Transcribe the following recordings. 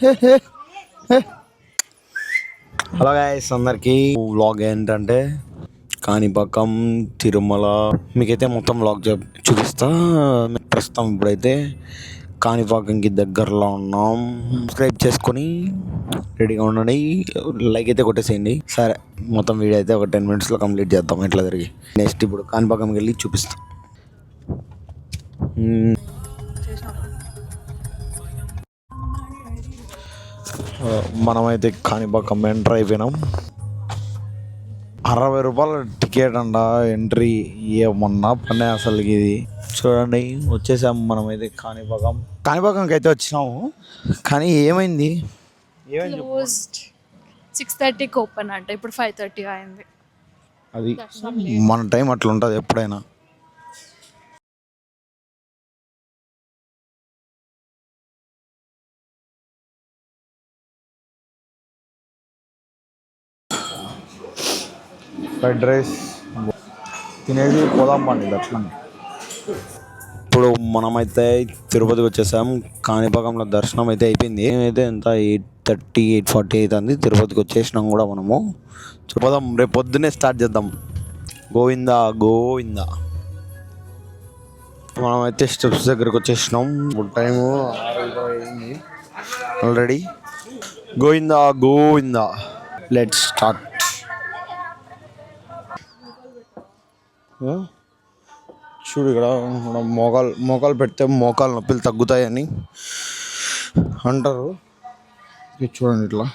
Hello guys, అందరికీ vlog ఏంటంటే కాణిపాకం తిరుమల మీకైతే మొత్తం వ్లాగ్ చూపిస్తా. ప్రస్తుతం ఇప్పుడైతే కాణిపాకంకి దగ్గరలో ఉన్నాం. సబ్స్క్రైబ్ చేసుకొని రెడీగా ఉండండి, లైక్ అయితే కొట్టేసేయండి. సరే, మొత్తం వీడియో అయితే ఒక 10 minutesలో కంప్లీట్ చేద్దాం. ఎట్లా తిరిగి నెక్స్ట్ ఇప్పుడు కాణిపాకంకి వెళ్ళి చూపిస్తాం. మనమైతే కాణిపాకం ఎంటర్ అయిపోయినాం. 60 రూపాయల టికెట్ అంట ఎంట్రీ. ఏమన్నా పనే అసలుకి ఇది. చూడండి, వచ్చేసాము మనమైతే కాణిపాకంకి అయితే వచ్చినాము. కానీ ఏమైంది 6:30కి ఓపెన్ అంట, ఇప్పుడు 5:30 అయింది. అది మన టైం అట్లా ఉంటుంది ఎప్పుడైనా. ఫ్రైడ్ రైస్ తినేసి పోదాం పండి దర్శనం. ఇప్పుడు మనమైతే తిరుపతికి వచ్చేసాం. కాణిపాకంలో దర్శనం అయితే అయిపోయింది. మేమైతే ఎంత 8:30 8:40 అవుతుంది. తిరుపతికి వచ్చేసినాం కూడా మనము. పోదాం, రేపు పొద్దున్నే స్టార్ట్ చేద్దాం. గోవిందా గోవిందా. మనమైతే స్టెప్స్ దగ్గరికి వచ్చేసినాం. ఇప్పుడు టైము 6:20 అయింది already. Govinda Govinda. Let's start. చూడు, ఇక్కడ మోకాలు పెడితే మోకాలు నొప్పులు తగ్గుతాయని అంటారు. ఇది చూడండి, ఇట్లా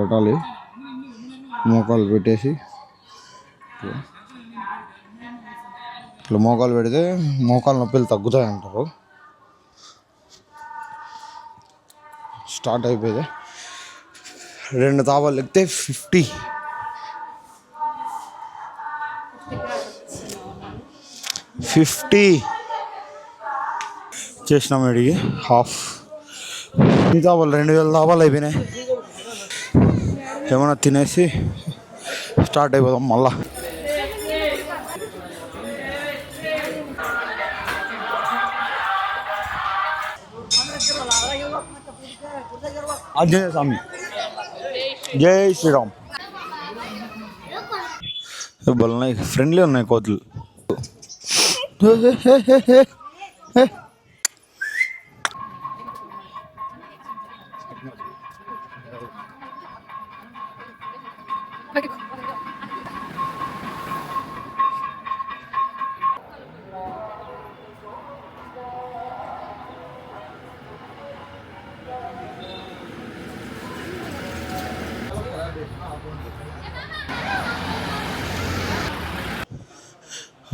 పెట్టాలి. మోకాలు పెట్టేసి ఇట్లా మోకాలు పెడితే మోకాలు నొప్పులు తగ్గుతాయి అంటారు. స్టార్ట్ అయిపోయింది. 2 తాపాలు ఎక్కితే 50 చేసినాం. ఇడికి హాఫ్ ఈ తాపాలు 2000 తాపాలు అయిపోయినాయి. ఏమన్నా తినేసి స్టార్ట్ అయిపోదాం మళ్ళా. ఆంజనేయ స్వామి, జై శ్రీరామ్. బలనాయి, ఫ్రెండ్లీ ఉన్నాయి కోతులు.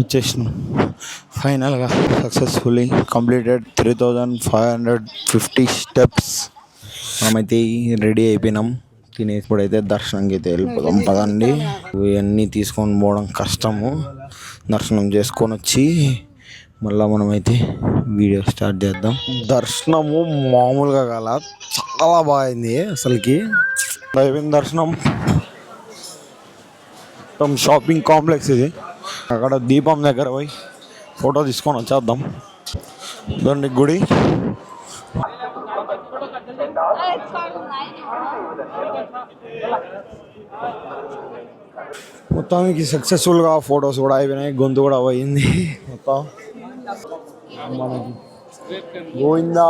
వచ్చేసినాం. ఫైనల్గా సక్సెస్ఫుల్లీ కంప్లీటెడ్ 3550 స్టెప్స్. మనమైతే రెడీ అయిపోయినాం. తినేసి ఇప్పుడైతే దర్శనంకి అయితే వెళ్ళిపోదాం పదండి. ఇవన్నీ తీసుకొని పోవడం కష్టము. దర్శనం చేసుకొని వచ్చి మళ్ళీ మనమైతే వీడియో స్టార్ట్ చేద్దాం. దర్శనము మామూలుగా కాల, చాలా బాగుంది అసలుకి. అయిపోయింది దర్శనం. మొత్తం షాపింగ్ కాంప్లెక్స్ ఇది. అక్కడ దీపం దగ్గర పోయి ఫోటో తీసుకొని వచ్చేద్దాం. దాన్ని గుడి మొత్తానికి సక్సెస్ఫుల్గా ఫొటోస్ కూడా అయిపోయినాయి. గొంతు కూడా పోయింది మొత్తం. మనకి Govinda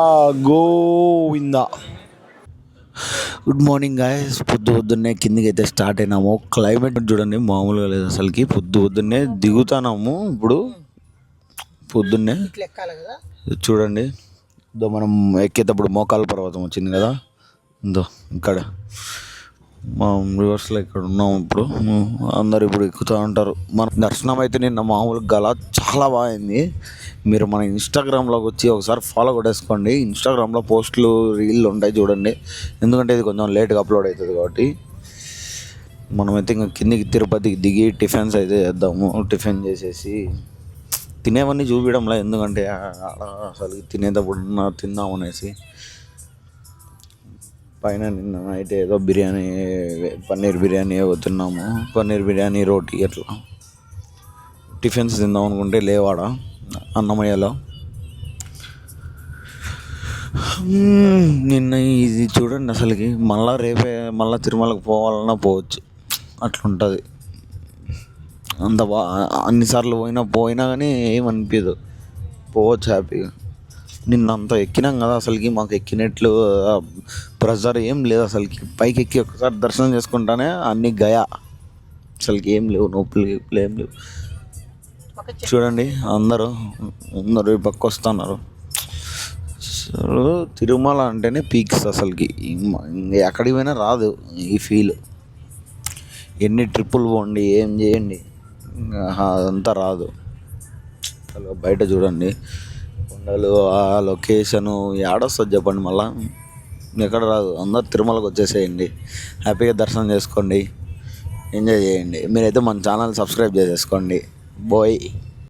Govinda. Good morning guys. పొద్దున్నే కిందికి అయితే స్టార్ట్ అయినాము. క్లైమేట్ చూడండి, మామూలుగా లేదు అసలుకి. పొద్దున్నే దిగుతున్నాము. ఇప్పుడు పొద్దున్నే చూడండి, మనం ఎక్కేటప్పుడు మోకాల పర్వతం వచ్చింది కదా, ఇక్కడ మనం రివర్స్లో ఇక్కడ ఉన్నాము. ఇప్పుడు అందరు ఇప్పుడు ఎక్కుతూ ఉంటారు. మన దర్శనం అయితే నిన్న మామూలుగా గల చాలా బాగుంది. మీరు మన ఇన్స్టాగ్రామ్లోకి వచ్చి ఒకసారి ఫాలో కొట్టేసుకోండి. ఇన్స్టాగ్రామ్లో పోస్టులు రీళ్ళు ఉంటాయి చూడండి. ఎందుకంటే ఇది కొంచెం లేట్గా అప్లోడ్ అవుతుంది కాబట్టి. మనమైతే ఇంకా కిందికి తిరుపతికి దిగి టిఫిన్స్ అయితే చేద్దాము. టిఫిన్ చేసేసి తినేవన్నీ చూపించడంలా, ఎందుకంటే అసలు తినేటప్పుడు తిందామనేసి. పైన నిన్న నైట్ ఏదో బిర్యానీ, పన్నీర్ బిర్యానీ ఏవో తిన్నాము. పన్నీర్ బిర్యానీ, రోటీ అట్లా టిఫిన్స్ తిందాం అనుకుంటే లేవాడ అన్నమయ్యలో. నిన్న ఇది చూడండి అసలుకి మళ్ళా రేపే మళ్ళా తిరుమలకు పోవాలన్నా పోవచ్చు అట్లుంటుంది. అంత అన్నిసార్లు పోయినా కానీ ఏమనిపించదు, పోవచ్చు హ్యాపీగా. నిన్న అంత ఎక్కినాం కదా అసలుకి మాకు ఎక్కినట్లు ప్రెజర్ ఏం లేదు అసలుకి. పైకి ఎక్కి ఒకసారి దర్శనం చేసుకుంటానే అన్ని గయా, అసలుకి ఏం లేవు, నొప్పులు ఏం లేవు. చూడండి అందరూ ఈ పక్క వస్తున్నారు. అసలు తిరుమల అంటేనే పీక్స్ అసలుకి, ఎక్కడికి పోయినా రాదు ఈ ఫీల్. ఎన్ని ట్రిప్పులు పోండి ఏం చేయండి అదంతా రాదు. అసలు బయట చూడండి కొండలు, ఆ లొకేషను ఏడొస్తుంది చెప్పండి, మళ్ళా ఎక్కడ రాదు. అందరు తిరుమలకు వచ్చేసేయండి, హ్యాపీగా దర్శనం చేసుకోండి, ఎంజాయ్ చేయండి. మీరైతే మన ఛానల్ సబ్స్క్రైబ్ చేసేసుకోండి. బాయ్.